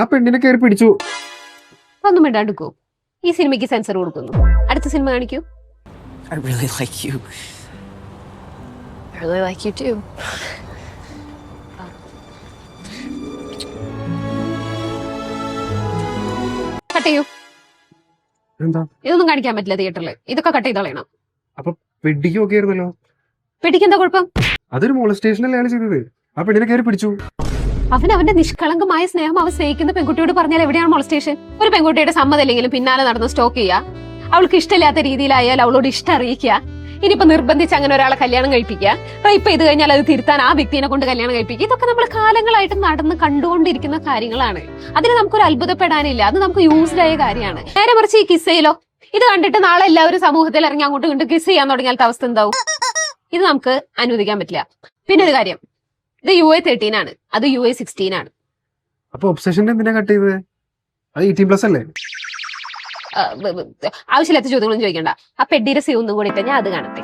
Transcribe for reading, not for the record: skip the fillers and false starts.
ആ പെണ്ണിനെ കയറി പിടിച്ചു. ഒന്നും വേണ്ടാണ്ടിക്കോ, ഈ സിനിമയ്ക്ക് സെൻസർ കൊടുക്കുന്നു. അടുത്ത സിനിമ കാണിക്കൂ. I really like you. I really like you too. Cut ചെയ്യൂ. എന്താ ഇതൊന്നും കാണിക്കാൻ പറ്റില്ല തിയേറ്ററിൽ. ഇതൊക്കെ കട്ട് ചെയ്ത് കളയണം. അപ്പൊ പെഡിക്ക് ഒക്കെ ആയിരുന്നല്ലോ. പെട്ടിക്ക് എന്താ കുഴപ്പം? അതൊരു മോളസ്റ്റേഷനല്ലേ അയാൾ ചെയ്തത്. ആ പെണ്ണിനെ കയറി പിടിച്ചു. അവന്റെ നിഷ്കളങ്കമായ സ്നേഹം അവൻ സ്നേഹിക്കുന്ന പെൺകുട്ടിയോട് പറഞ്ഞാൽ എവിടെയാണ് മോളസ്റ്റേഷൻ? ഒരു പെൺകുട്ടിയുടെ സമ്മതമില്ലെങ്കിലും പിന്നാലെ നടന്ന് സ്റ്റോക്ക് ചെയ്യുക, അവൾക്ക് ഇഷ്ടമില്ലാത്ത രീതിയിലായാൽ അവളോട് ഇഷ്ടം അറിയിക്കുക, ഇനിയിപ്പോ നിർബന്ധിച്ച് അങ്ങനെ ഒരാളെ കല്യാണം കഴിപ്പിക്കുക, റേപ്പ് ചെയ്ത് കഴിഞ്ഞാൽ അത് തിരുത്താൻ ആ വ്യക്തിനെ കൊണ്ട് കല്യാണം കഴിപ്പിക്കുക. ഇതൊക്കെ നമ്മൾ കാലങ്ങളായിട്ട് നടന്ന് കണ്ടുകൊണ്ടിരിക്കുന്ന കാര്യങ്ങളാണ്. അതിന് നമുക്കൊരു അത്ഭുതപ്പെടാനില്ല. അത് നമുക്ക് യൂസ്ഡ് ആയ കാര്യമാണ്. നേരെ മറിച്ച് ഈ കിസ്സയിലോ, ഇത് കണ്ടിട്ട് നാളെ എല്ലാവരും സമൂഹത്തിൽ ഇറങ്ങി അങ്ങോട്ടും ഇങ്ങോട്ട് കിസ് ചെയ്യാൻ തുടങ്ങിയാൽ അവസ്ഥ എന്താവും? ഇത് നമുക്ക് അനുവദിക്കാൻ പറ്റില്ല. പിന്നെ ഒരു കാര്യം, ഇത് UA 13 ആണ്, അത് UA 16 ആണ്. അപ്പൊ ഒബ്സെഷന്റെ എന്തിനാ കട്ട് ചെയ്തത്? അത് 18+ അല്ലേ? ആവശ്യമില്ലാത്ത ചോദ്യങ്ങളൊന്നും ചോദിക്കണ്ട. ആ പെഡിയുടെ സി ഒന്നും കൂടി ഇട്ട് ഞാൻ അത് കാണട്ടെ.